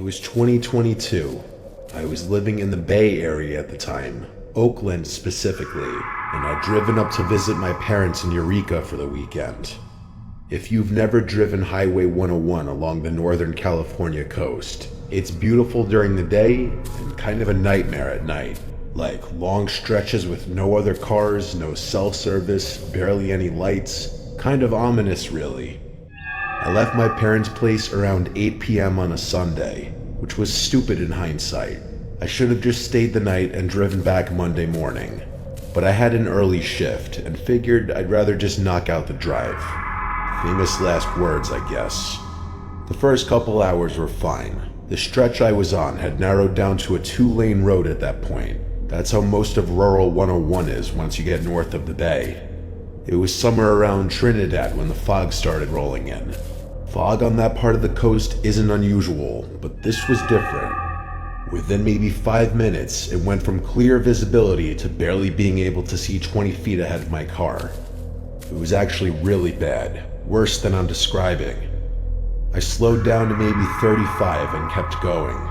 was 2022. I was living in the Bay Area at the time, Oakland specifically, and I'd driven up to visit my parents in Eureka for the weekend. If you've never driven Highway 101 along the Northern California coast, it's beautiful during the day and kind of a nightmare at night. Like long stretches with no other cars, no cell service, barely any lights. Kind of ominous, really. I left my parents' place around 8 p.m. on a Sunday, which was stupid in hindsight. I should have just stayed the night and driven back Monday morning. But I had an early shift and figured I'd rather just knock out the drive. Famous last words, I guess. The first couple hours were fine. The stretch I was on had narrowed down to a 2-lane road at that point. That's how most of rural 101 is once you get north of the bay. It was somewhere around Trinidad when the fog started rolling in. Fog on that part of the coast isn't unusual, but this was different. Within maybe 5 minutes, it went from clear visibility to barely being able to see 20 feet ahead of my car. It was actually really bad, worse than I'm describing. I slowed down to maybe 35 and kept going.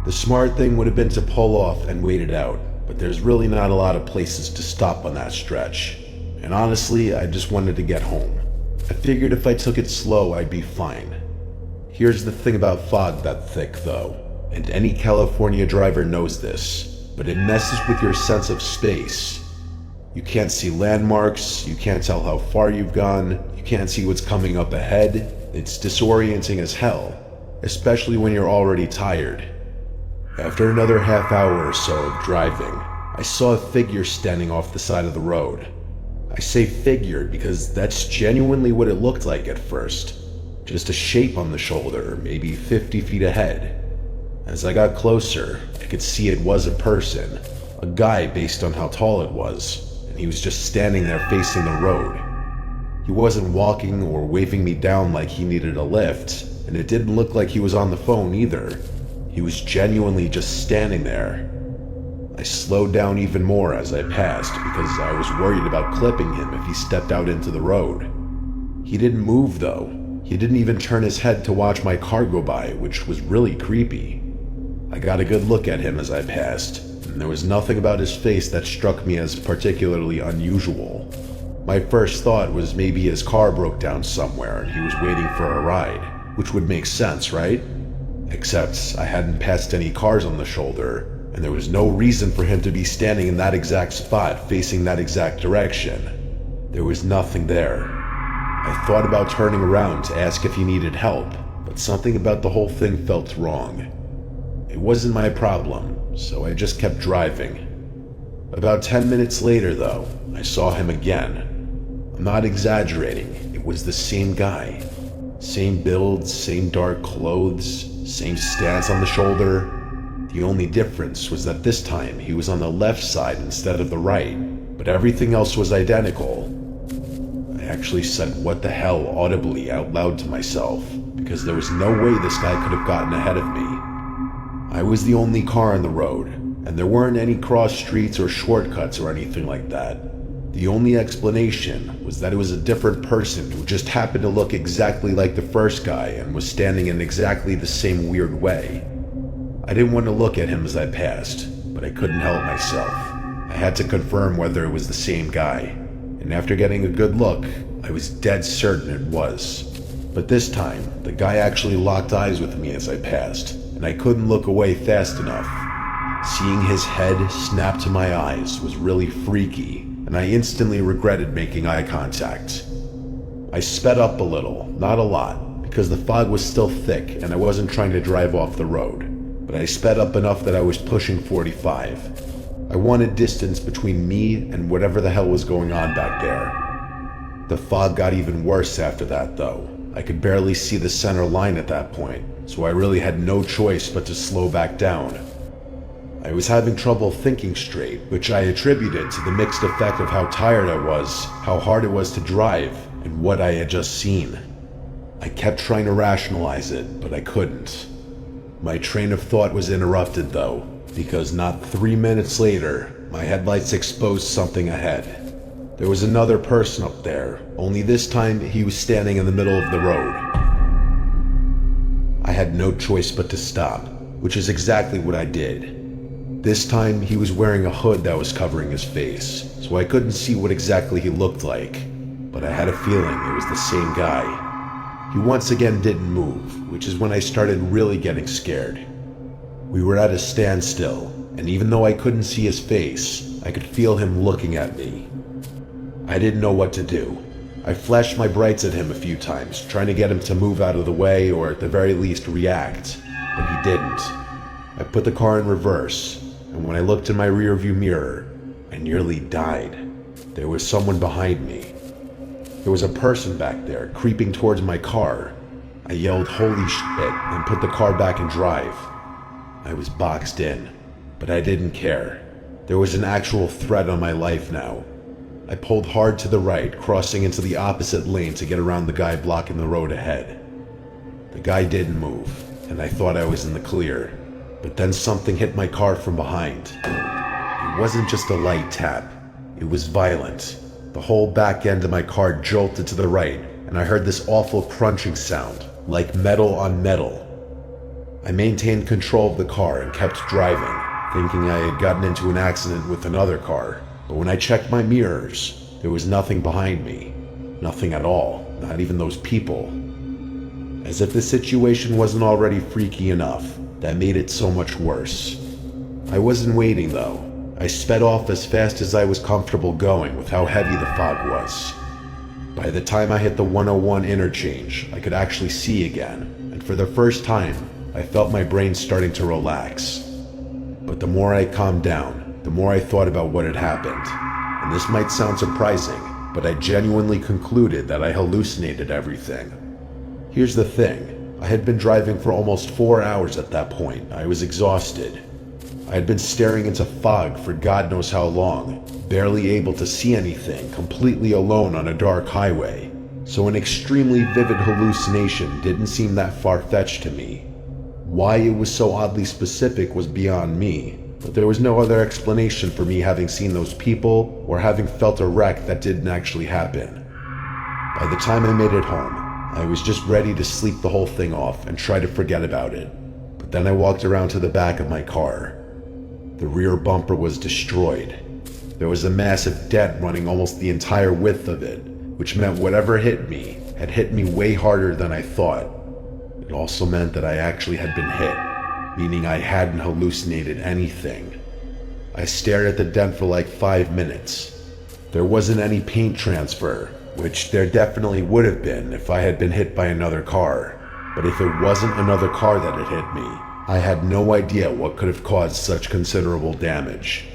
The smart thing would have been to pull off and wait it out, but there's really not a lot of places to stop on that stretch. And honestly, I just wanted to get home. I figured if I took it slow, I'd be fine. Here's the thing about fog that thick, though, and any California driver knows this, but it messes with your sense of space. You can't see landmarks, you can't tell how far you've gone, you can't see what's coming up ahead. It's disorienting as hell, especially when you're already tired. After another half hour or so of driving, I saw a figure standing off the side of the road. I say figure because that's genuinely what it looked like at first. Just a shape on the shoulder, maybe 50 feet ahead. As I got closer, I could see it was a person, a guy based on how tall it was, and he was just standing there facing the road. He wasn't walking or waving me down like he needed a lift, and it didn't look like he was on the phone either. He was genuinely just standing there. I slowed down even more as I passed because I was worried about clipping him if he stepped out into the road. He didn't move though. He didn't even turn his head to watch my car go by, which was really creepy. I got a good look at him as I passed, and there was nothing about his face that struck me as particularly unusual. My first thought was maybe his car broke down somewhere and he was waiting for a ride, which would make sense, right? Except I hadn't passed any cars on the shoulder, and there was no reason for him to be standing in that exact spot facing that exact direction. There was nothing there. I thought about turning around to ask if he needed help, but something about the whole thing felt wrong. It wasn't my problem, so I just kept driving. About 10 minutes later though, I saw him again. I'm not exaggerating, it was the same guy. Same build, same dark clothes, same stance on the shoulder. The only difference was that this time he was on the left side instead of the right, but everything else was identical. I actually said what the hell audibly out loud to myself, because there was no way this guy could have gotten ahead of me. I was the only car on the road, and there weren't any cross streets or shortcuts or anything like that. The only explanation was that it was a different person who just happened to look exactly like the first guy and was standing in exactly the same weird way. I didn't want to look at him as I passed, but I couldn't help myself. I had to confirm whether it was the same guy, and after getting a good look, I was dead certain it was. But this time, the guy actually locked eyes with me as I passed, and I couldn't look away fast enough. Seeing his head snap to my eyes was really freaky, and I instantly regretted making eye contact. I sped up a little, not a lot, because the fog was still thick and I wasn't trying to drive off the road. But I sped up enough that I was pushing 45. I wanted distance between me and whatever the hell was going on back there. The fog got even worse after that though. I could barely see the center line at that point, so I really had no choice but to slow back down. I was having trouble thinking straight, which I attributed to the mixed effect of how tired I was, how hard it was to drive, and what I had just seen. I kept trying to rationalize it, but I couldn't. My train of thought was interrupted though, because not 3 minutes later, my headlights exposed something ahead. There was another person up there, only this time he was standing in the middle of the road. I had no choice but to stop, which is exactly what I did. This time, he was wearing a hood that was covering his face, so I couldn't see what exactly he looked like, but I had a feeling it was the same guy. He once again didn't move, which is when I started really getting scared. We were at a standstill, and even though I couldn't see his face, I could feel him looking at me. I didn't know what to do. I flashed my brights at him a few times, trying to get him to move out of the way or at the very least react, but he didn't. I put the car in reverse, and when I looked in my rearview mirror, I nearly died. There was someone behind me. There was a person back there, creeping towards my car. I yelled, "Holy shit," and put the car back in drive. I was boxed in, but I didn't care. There was an actual threat on my life now. I pulled hard to the right, crossing into the opposite lane to get around the guy blocking the road ahead. The guy didn't move, and I thought I was in the clear. But then something hit my car from behind. It wasn't just a light tap. It was violent. The whole back end of my car jolted to the right, and I heard this awful crunching sound, like metal on metal. I maintained control of the car and kept driving, thinking I had gotten into an accident with another car. But when I checked my mirrors, there was nothing behind me. Nothing at all, not even those people. As if the situation wasn't already freaky enough, that made it so much worse. I wasn't waiting though. I sped off as fast as I was comfortable going with how heavy the fog was. By the time I hit the 101 interchange, I could actually see again, and for the first time, I felt my brain starting to relax. But the more I calmed down, the more I thought about what had happened. And this might sound surprising, but I genuinely concluded that I hallucinated everything. Here's the thing, I had been driving for almost 4 hours at that point. I was exhausted. I had been staring into fog for God knows how long, barely able to see anything, completely alone on a dark highway. So an extremely vivid hallucination didn't seem that far-fetched to me. Why it was so oddly specific was beyond me, but there was no other explanation for me having seen those people or having felt a wreck that didn't actually happen. By the time I made it home, I was just ready to sleep the whole thing off and try to forget about it. But then I walked around to the back of my car. The rear bumper was destroyed. There was a massive dent running almost the entire width of it, which meant whatever hit me had hit me way harder than I thought. It also meant that I actually had been hit, meaning I hadn't hallucinated anything. I stared at the dent for like 5 minutes. There wasn't any paint transfer, which there definitely would have been if I had been hit by another car. But if it wasn't another car that had hit me, I had no idea what could have caused such considerable damage.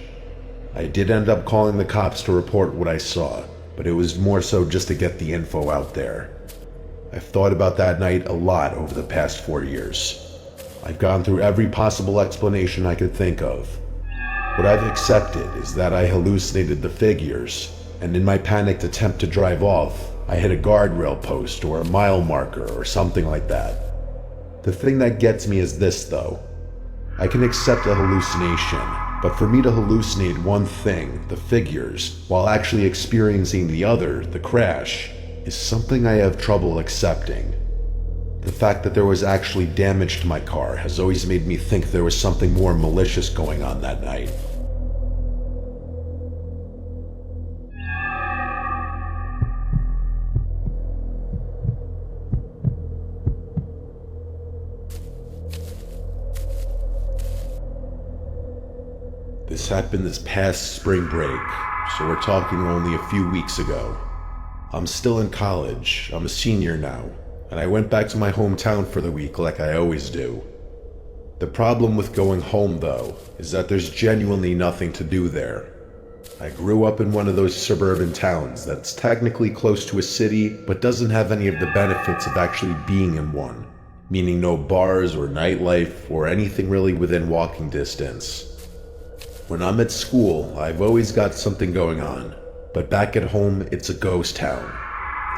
I did end up calling the cops to report what I saw, but it was more so just to get the info out there. I've thought about that night a lot over the past 4 years. I've gone through every possible explanation I could think of. What I've accepted is that I hallucinated the figures, and in my panicked attempt to drive off, I hit a guardrail post or a mile marker or something like that. The thing that gets me is this though. I can accept a hallucination, but for me to hallucinate one thing, the figures, while actually experiencing the other, the crash, is something I have trouble accepting. The fact that there was actually damage to my car has always made me think there was something more malicious going on that night. This happened this past spring break, so we're talking only a few weeks ago. I'm still in college, I'm a senior now, and I went back to my hometown for the week like I always do. The problem with going home though, is that there's genuinely nothing to do there. I grew up in one of those suburban towns that's technically close to a city, but doesn't have any of the benefits of actually being in one, meaning no bars or nightlife or anything really within walking distance. When I'm at school, I've always got something going on, but back at home, it's a ghost town.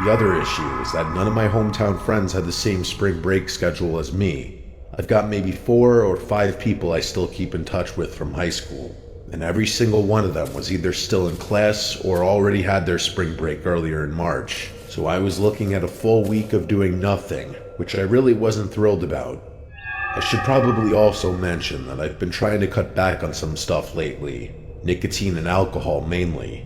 The other issue is that none of my hometown friends had the same spring break schedule as me. I've got maybe 4 or 5 people I still keep in touch with from high school, and every single one of them was either still in class or already had their spring break earlier in March. So I was looking at a full week of doing nothing, which I really wasn't thrilled about. I should probably also mention that I've been trying to cut back on some stuff lately, nicotine and alcohol mainly.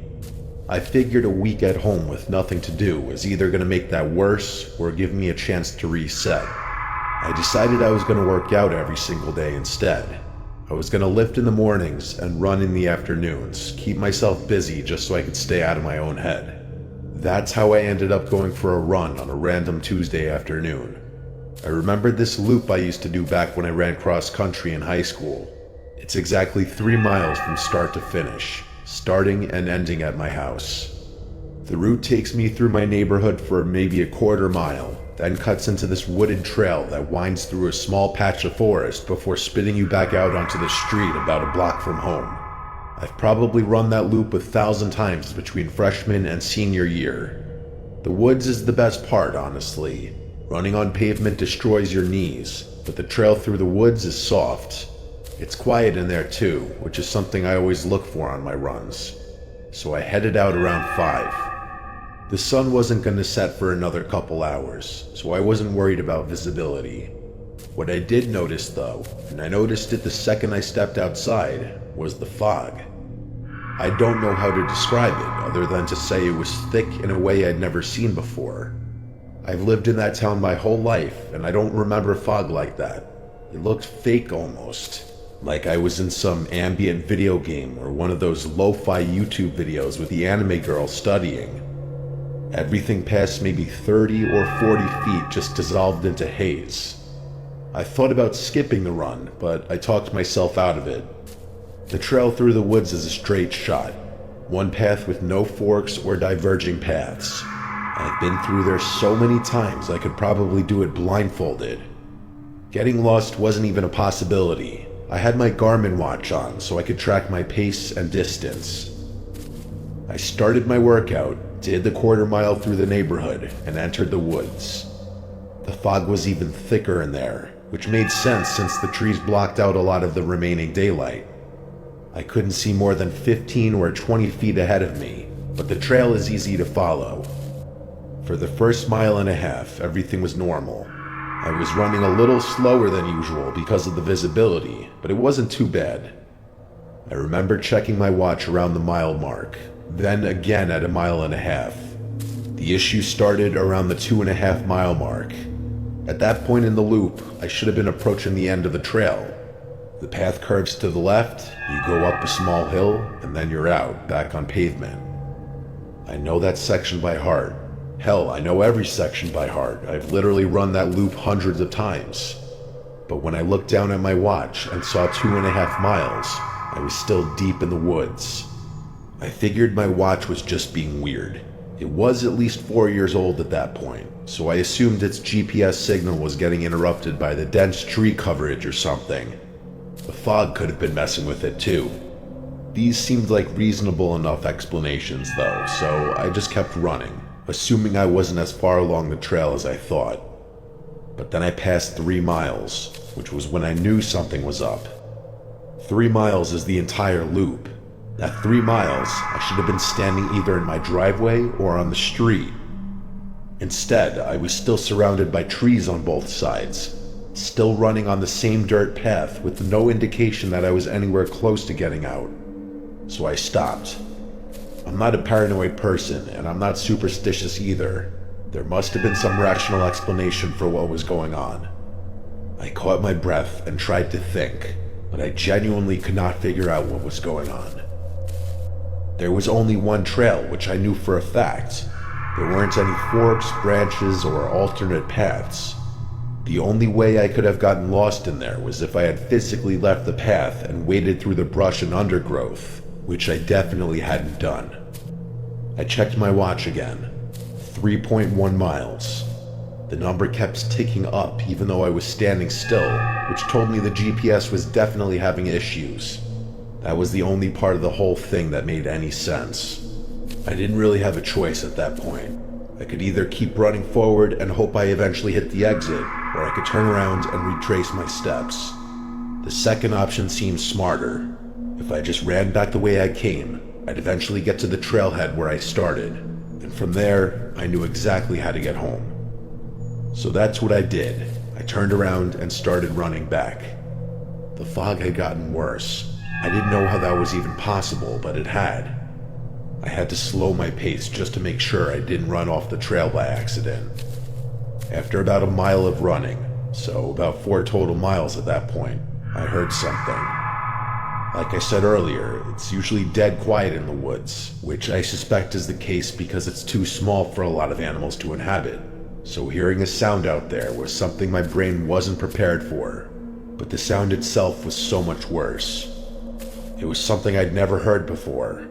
I figured a week at home with nothing to do was either going to make that worse or give me a chance to reset. I decided I was going to work out every single day instead. I was going to lift in the mornings and run in the afternoons, keep myself busy just so I could stay out of my own head. That's how I ended up going for a run on a random Tuesday afternoon. I remembered this loop I used to do back when I ran cross country in high school. It's exactly 3 miles from start to finish, starting and ending at my house. The route takes me through my neighborhood for maybe a quarter mile, then cuts into this wooded trail that winds through a small patch of forest before spitting you back out onto the street about a block from home. I've probably run that loop 1,000 times between freshman and senior year. The woods is the best part, honestly. Running on pavement destroys your knees, but the trail through the woods is soft. It's quiet in there too, which is something I always look for on my runs. So I headed out around 5. The sun wasn't going to set for another couple hours, so I wasn't worried about visibility. What I did notice though, and I noticed it the second I stepped outside, was the fog. I don't know how to describe it other than to say it was thick in a way I'd never seen before. I've lived in that town my whole life, and I don't remember fog like that. It looked fake almost, like I was in some ambient video game or one of those lo-fi YouTube videos with the anime girl studying. Everything past maybe 30 or 40 feet just dissolved into haze. I thought about skipping the run, but I talked myself out of it. The trail through the woods is a straight shot, one path with no forks or diverging paths. I've been through there so many times I could probably do it blindfolded. Getting lost wasn't even a possibility. I had my Garmin watch on so I could track my pace and distance. I started my workout, did the quarter mile through the neighborhood, and entered the woods. The fog was even thicker in there, which made sense since the trees blocked out a lot of the remaining daylight. I couldn't see more than 15 or 20 feet ahead of me, but the trail is easy to follow. For the first mile and a half, everything was normal. I was running a little slower than usual because of the visibility, but it wasn't too bad. I remember checking my watch around the mile mark, then again at a mile and a half. The issue started around the 2.5 mile mark. At that point in the loop, I should have been approaching the end of the trail. The path curves to the left, you go up a small hill, and then you're out, back on pavement. I know that section by heart. Hell, I know every section by heart. I've literally run that loop hundreds of times. But when I looked down at my watch and saw 2.5 miles, I was still deep in the woods. I figured my watch was just being weird. It was at least 4 years old at that point, so I assumed its GPS signal was getting interrupted by the dense tree coverage or something. The fog could have been messing with it too. These seemed like reasonable enough explanations though, so I just kept running, assuming I wasn't as far along the trail as I thought. But then I passed 3 miles, which was when I knew something was up. 3 miles is the entire loop. At 3 miles, I should have been standing either in my driveway or on the street. Instead, I was still surrounded by trees on both sides, still running on the same dirt path with no indication that I was anywhere close to getting out. So I stopped. I'm not a paranoid person, and I'm not superstitious either. There must have been some rational explanation for what was going on. I caught my breath and tried to think, but I genuinely could not figure out what was going on. There was only one trail, which I knew for a fact. There weren't any forks, branches, or alternate paths. The only way I could have gotten lost in there was if I had physically left the path and waded through the brush and undergrowth, which I definitely hadn't done. I checked my watch again. 3.1 miles. The number kept ticking up even though I was standing still, which told me the GPS was definitely having issues. That was the only part of the whole thing that made any sense. I didn't really have a choice at that point. I could either keep running forward and hope I eventually hit the exit, or I could turn around and retrace my steps. The second option seemed smarter. If I just ran back the way I came, I'd eventually get to the trailhead where I started, and from there, I knew exactly how to get home. So that's what I did. I turned around and started running back. The fog had gotten worse. I didn't know how that was even possible, but it had. I had to slow my pace just to make sure I didn't run off the trail by accident. After about a mile of running, so about 4 total miles at that point, I heard something. Like I said earlier, it's usually dead quiet in the woods, which I suspect is the case because it's too small for a lot of animals to inhabit. So hearing a sound out there was something my brain wasn't prepared for, but the sound itself was so much worse. It was something I'd never heard before.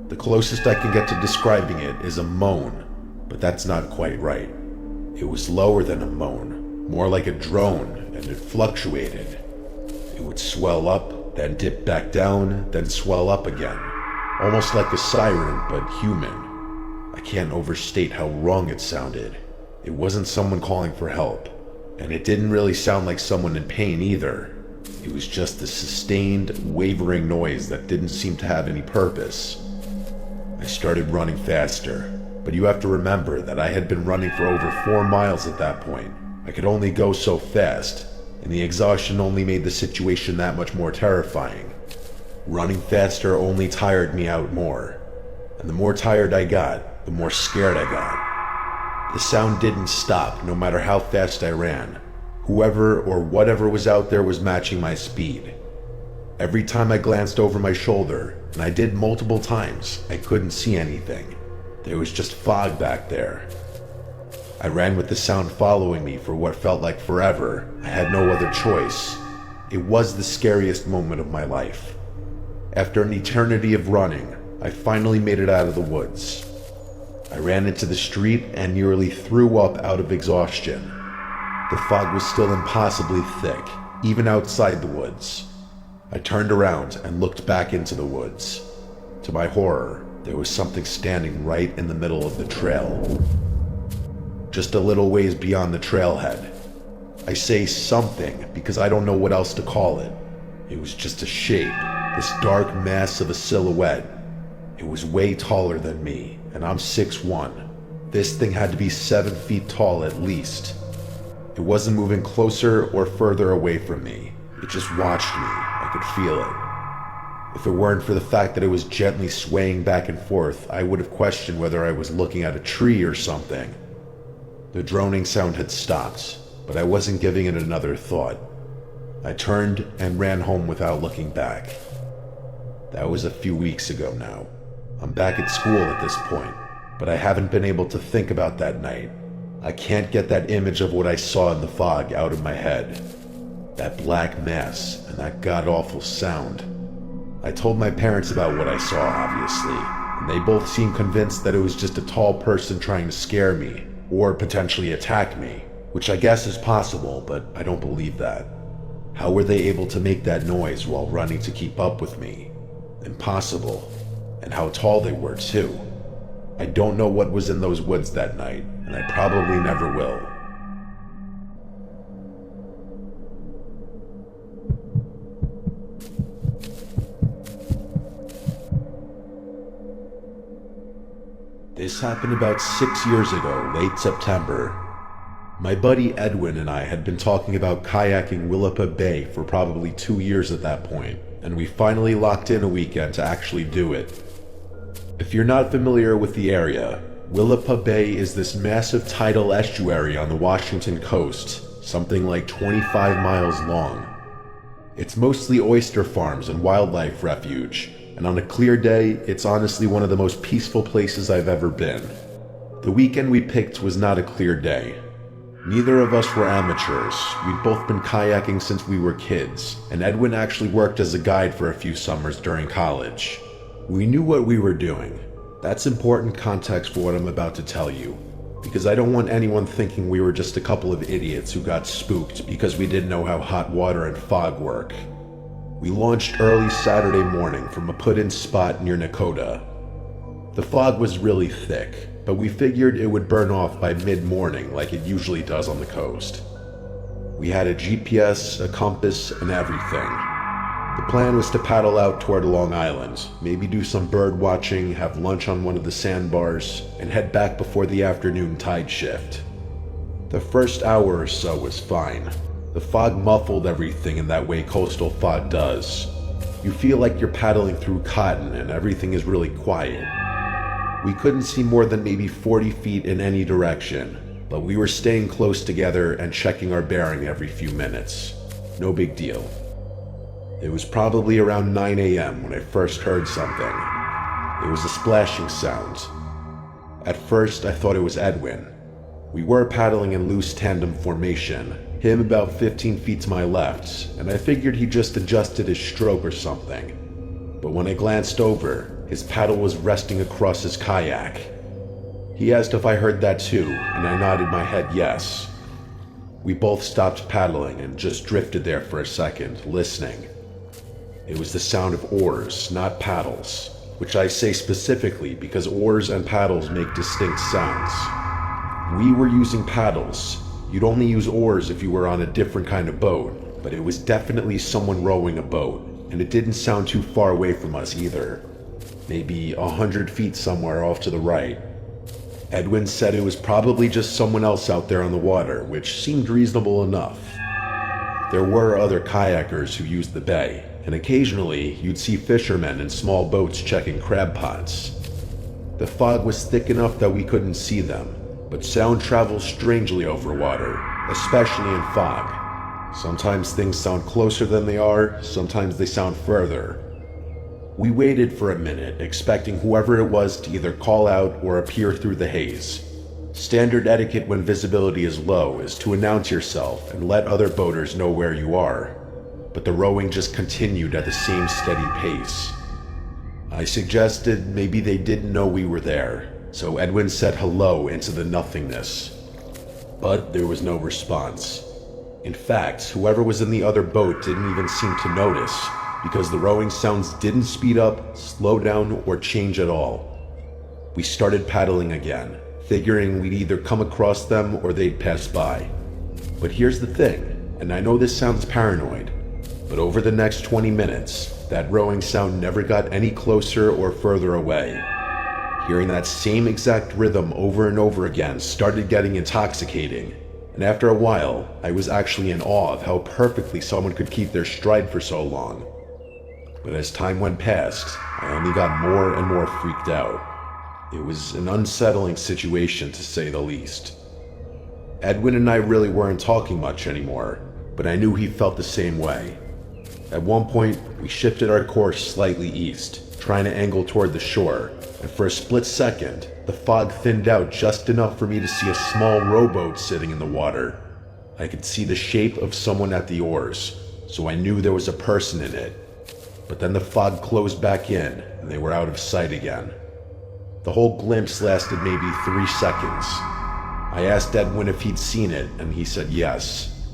The closest I can get to describing it is a moan, but that's not quite right. It was lower than a moan, more like a drone, and it fluctuated. It would swell up, then dip back down, then swell up again. Almost like a siren, but human. I can't overstate how wrong it sounded. It wasn't someone calling for help, and it didn't really sound like someone in pain either. It was just a sustained, wavering noise that didn't seem to have any purpose. I started running faster, but you have to remember that I had been running for over 4 miles at that point. I could only go so fast, and the exhaustion only made the situation that much more terrifying. Running faster only tired me out more, and the more tired I got, the more scared I got. The sound didn't stop no matter how fast I ran. Whoever or whatever was out there was matching my speed. Every time I glanced over my shoulder, and I did multiple times, I couldn't see anything. There was just fog back there. I ran with the sound following me for what felt like forever. I had no other choice. It was the scariest moment of my life. After an eternity of running, I finally made it out of the woods. I ran into the street and nearly threw up out of exhaustion. The fog was still impossibly thick, even outside the woods. I turned around and looked back into the woods. To my horror, there was something standing right in the middle of the trail. Just a little ways beyond the trailhead. I say something because I don't know what else to call it. It was just a shape, this dark mass of a silhouette. It was way taller than me, and I'm 6'1". This thing had to be 7 feet tall at least. It wasn't moving closer or further away from me. It just watched me. I could feel it. If it weren't for the fact that it was gently swaying back and forth, I would have questioned whether I was looking at a tree or something. The droning sound had stopped, but I wasn't giving it another thought. I turned and ran home without looking back. That was a few weeks ago now. I'm back at school at this point, but I haven't been able to think about that night. I can't get that image of what I saw in the fog out of my head. That black mass and that god-awful sound. I told my parents about what I saw, obviously, and they both seemed convinced that it was just a tall person trying to scare me, or potentially attack me, which I guess is possible, but I don't believe that. How were they able to make that noise while running to keep up with me? Impossible. And how tall they were, too. I don't know what was in those woods that night, and I probably never will. This happened about 6 years ago, late September. My buddy Edwin and I had been talking about kayaking Willapa Bay for probably 2 years at that point, and we finally locked in a weekend to actually do it. If you're not familiar with the area, Willapa Bay is this massive tidal estuary on the Washington coast, something like 25 miles long. It's mostly oyster farms and wildlife refuge, and on a clear day, it's honestly one of the most peaceful places I've ever been. The weekend we picked was not a clear day. Neither of us were amateurs. We'd both been kayaking since we were kids, and Edwin actually worked as a guide for a few summers during college. We knew what we were doing. That's important context for what I'm about to tell you, because I don't want anyone thinking we were just a couple of idiots who got spooked because we didn't know how hot water and fog work. We launched early Saturday morning from a put-in spot near Nakota. The fog was really thick, but we figured it would burn off by mid-morning like it usually does on the coast. We had a GPS, a compass, and everything. The plan was to paddle out toward Long Island, maybe do some bird watching, have lunch on one of the sandbars, and head back before the afternoon tide shift. The first hour or so was fine. The fog muffled everything in that way coastal fog does. You feel like you're paddling through cotton and everything is really quiet. We couldn't see more than maybe 40 feet in any direction, but we were staying close together and checking our bearing every few minutes. No big deal. It was probably around 9 a.m. when I first heard something. It was a splashing sound. At first, I thought it was Edwin. We were paddling in loose tandem formation, him about 15 feet to my left, and I figured he just adjusted his stroke or something. But when I glanced over, his paddle was resting across his kayak. He asked if I heard that too, and I nodded my head yes. We both stopped paddling and just drifted there for a second, listening. It was the sound of oars, not paddles, which I say specifically because oars and paddles make distinct sounds. We were using paddles. You'd only use oars if you were on a different kind of boat, but it was definitely someone rowing a boat, and it didn't sound too far away from us either. Maybe 100 feet somewhere off to the right. Edwin said it was probably just someone else out there on the water, which seemed reasonable enough. There were other kayakers who used the bay, and occasionally you'd see fishermen in small boats checking crab pots. The fog was thick enough that we couldn't see them, but sound travels strangely over water, especially in fog. Sometimes things sound closer than they are, sometimes they sound further. We waited for a minute, expecting whoever it was to either call out or appear through the haze. Standard etiquette when visibility is low is to announce yourself and let other boaters know where you are, but the rowing just continued at the same steady pace. I suggested maybe they didn't know we were there, so Edwin said hello into the nothingness. But there was no response. In fact, whoever was in the other boat didn't even seem to notice, because the rowing sounds didn't speed up, slow down, or change at all. We started paddling again, figuring we'd either come across them or they'd pass by. But here's the thing, and I know this sounds paranoid, but over the next 20 minutes, that rowing sound never got any closer or further away. Hearing that same exact rhythm over and over again started getting intoxicating, and after a while, I was actually in awe of how perfectly someone could keep their stride for so long. But as time went past, I only got more and more freaked out. It was an unsettling situation, to say the least. Edwin and I really weren't talking much anymore, but I knew he felt the same way. At one point, we shifted our course slightly east, trying to angle toward the shore, and for a split second, the fog thinned out just enough for me to see a small rowboat sitting in the water. I could see the shape of someone at the oars, so I knew there was a person in it. But then the fog closed back in, and they were out of sight again. The whole glimpse lasted maybe 3 seconds. I asked Edwin if he'd seen it, and he said yes.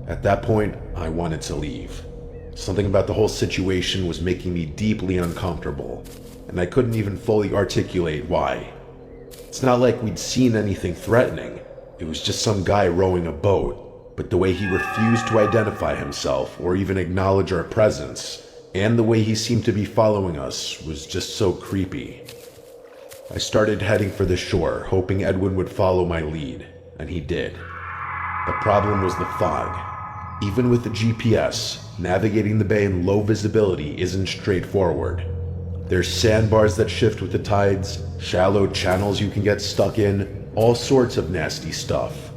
At that point, I wanted to leave. Something about the whole situation was making me deeply uncomfortable, and I couldn't even fully articulate why. It's not like we'd seen anything threatening. It was just some guy rowing a boat, but the way he refused to identify himself or even acknowledge our presence, and the way he seemed to be following us, was just so creepy. I started heading for the shore, hoping Edwin would follow my lead, and he did. The problem was the fog. Even with the GPS, navigating the bay in low visibility isn't straightforward. There's sandbars that shift with the tides, shallow channels you can get stuck in, all sorts of nasty stuff.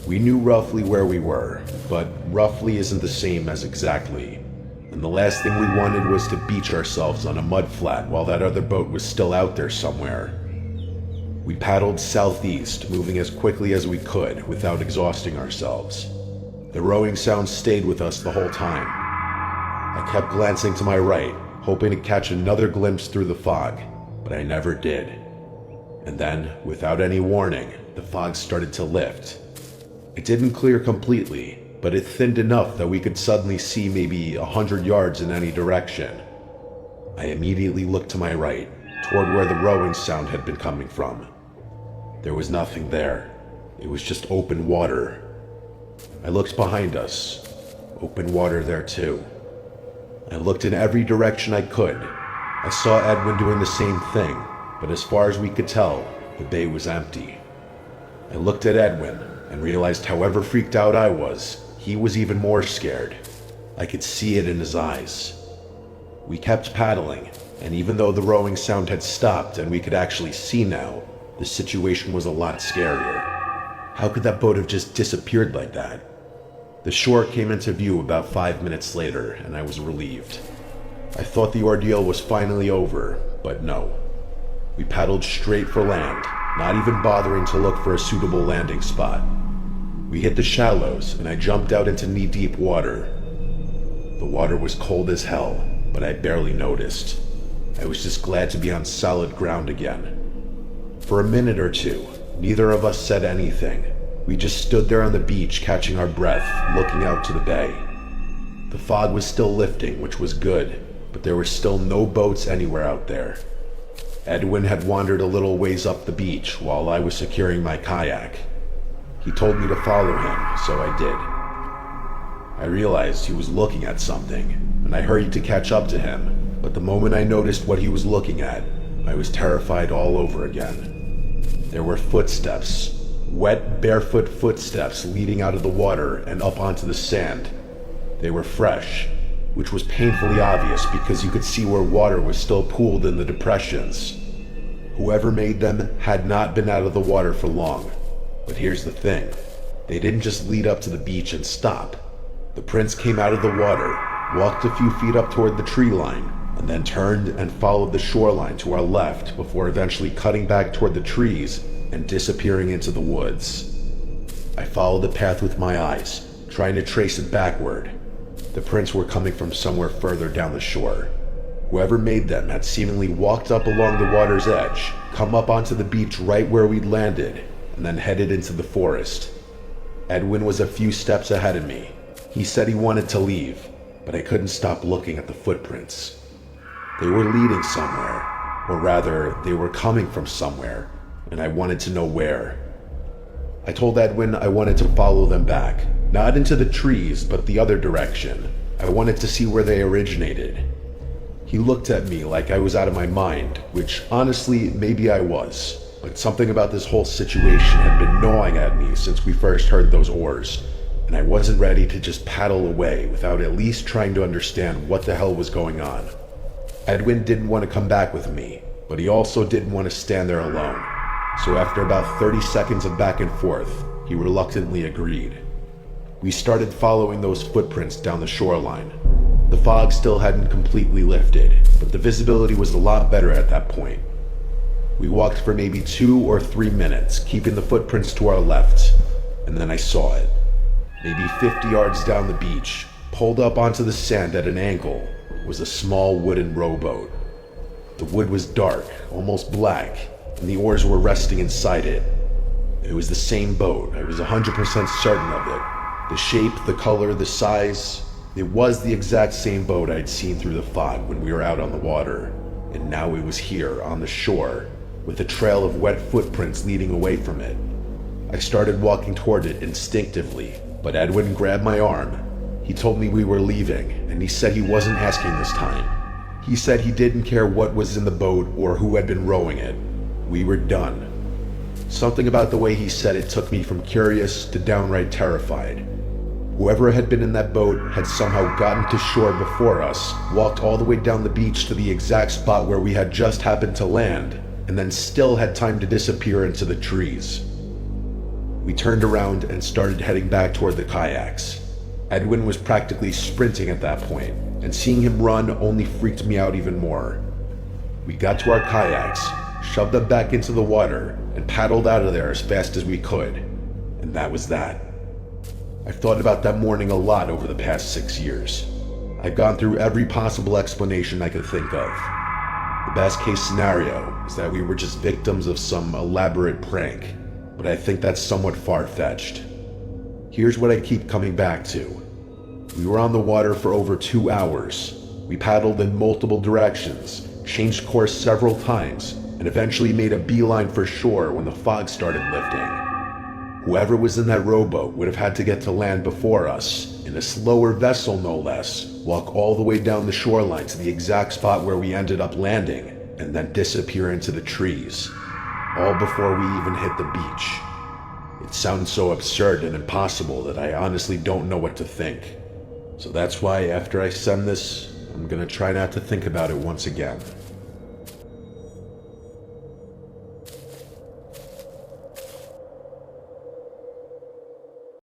We knew roughly where we were, but roughly isn't the same as exactly. And the last thing we wanted was to beach ourselves on a mudflat while that other boat was still out there somewhere. We paddled southeast, moving as quickly as we could without exhausting ourselves. The rowing sound stayed with us the whole time. I kept glancing to my right, hoping to catch another glimpse through the fog, but I never did. And then, without any warning, the fog started to lift. It didn't clear completely, but it thinned enough that we could suddenly see maybe 100 yards in any direction. I immediately looked to my right, toward where the rowing sound had been coming from. There was nothing there. It was just open water. I looked behind us. Open water there too. I looked in every direction I could. I saw Edwin doing the same thing, but as far as we could tell, the bay was empty. I looked at Edwin, and realized however freaked out I was, he was even more scared. I could see it in his eyes. We kept paddling, and even though the rowing sound had stopped and we could actually see now, the situation was a lot scarier. How could that boat have just disappeared like that? The shore came into view about 5 minutes later, and I was relieved. I thought the ordeal was finally over, but no. We paddled straight for land, not even bothering to look for a suitable landing spot. We hit the shallows, and I jumped out into knee-deep water. The water was cold as hell, but I barely noticed. I was just glad to be on solid ground again. For a minute or two, neither of us said anything. We just stood there on the beach catching our breath, looking out to the bay. The fog was still lifting, which was good, but there were still no boats anywhere out there. Edwin had wandered a little ways up the beach while I was securing my kayak. He told me to follow him, so I did. I realized he was looking at something, and I hurried to catch up to him, but the moment I noticed what he was looking at, I was terrified all over again. There were footsteps, wet, barefoot footsteps leading out of the water and up onto the sand. They were fresh, which was painfully obvious because you could see where water was still pooled in the depressions. Whoever made them had not been out of the water for long. But here's the thing, they didn't just lead up to the beach and stop. The prince came out of the water, walked a few feet up toward the tree line, and then turned and followed the shoreline to our left before eventually cutting back toward the trees and disappearing into the woods. I followed the path with my eyes, trying to trace it backward. The prints were coming from somewhere further down the shore. Whoever made them had seemingly walked up along the water's edge, come up onto the beach right where we'd landed, and then headed into the forest. Edwin was a few steps ahead of me. He said he wanted to leave, but I couldn't stop looking at the footprints. They were leading somewhere, or rather, they were coming from somewhere, and I wanted to know where. I told Edwin I wanted to follow them back, not into the trees, but the other direction. I wanted to see where they originated. He looked at me like I was out of my mind, which honestly, maybe I was, but something about this whole situation had been gnawing at me since we first heard those oars, and I wasn't ready to just paddle away without at least trying to understand what the hell was going on. Edwin didn't want to come back with me, but he also didn't want to stand there alone. So after about 30 seconds of back and forth, he reluctantly agreed. We started following those footprints down the shoreline. The fog still hadn't completely lifted, but the visibility was a lot better at that point. We walked for maybe 2 or 3 minutes, keeping the footprints to our left, and then I saw it. Maybe 50 yards down the beach, pulled up onto the sand at an angle, was a small wooden rowboat. The wood was dark, almost black, and the oars were resting inside it. It was the same boat, I was 100% certain of it. The shape, the color, the size, it was the exact same boat I'd seen through the fog when we were out on the water. And now it was here, on the shore, with a trail of wet footprints leading away from it. I started walking toward it instinctively, but Edwin grabbed my arm. He told me we were leaving, and he said he wasn't asking this time. He said he didn't care what was in the boat or who had been rowing it. We were done. Something about the way he said it took me from curious to downright terrified. Whoever had been in that boat had somehow gotten to shore before us, walked all the way down the beach to the exact spot where we had just happened to land, and then still had time to disappear into the trees. We turned around and started heading back toward the kayaks. Edwin was practically sprinting at that point, and seeing him run only freaked me out even more. We got to our kayaks, shoved them back into the water, and paddled out of there as fast as we could. And that was that. I've thought about that morning a lot over the past 6 years. I've gone through every possible explanation I could think of. The best case scenario is that we were just victims of some elaborate prank, but I think that's somewhat far-fetched. Here's what I keep coming back to. We were on the water for over 2 hours. We paddled in multiple directions, changed course several times, and eventually made a beeline for shore when the fog started lifting. Whoever was in that rowboat would have had to get to land before us, in a slower vessel no less, walk all the way down the shoreline to the exact spot where we ended up landing, and then disappear into the trees, all before we even hit the beach. It sounds so absurd and impossible that I honestly don't know what to think. So that's why after I send this, I'm gonna try not to think about it once again.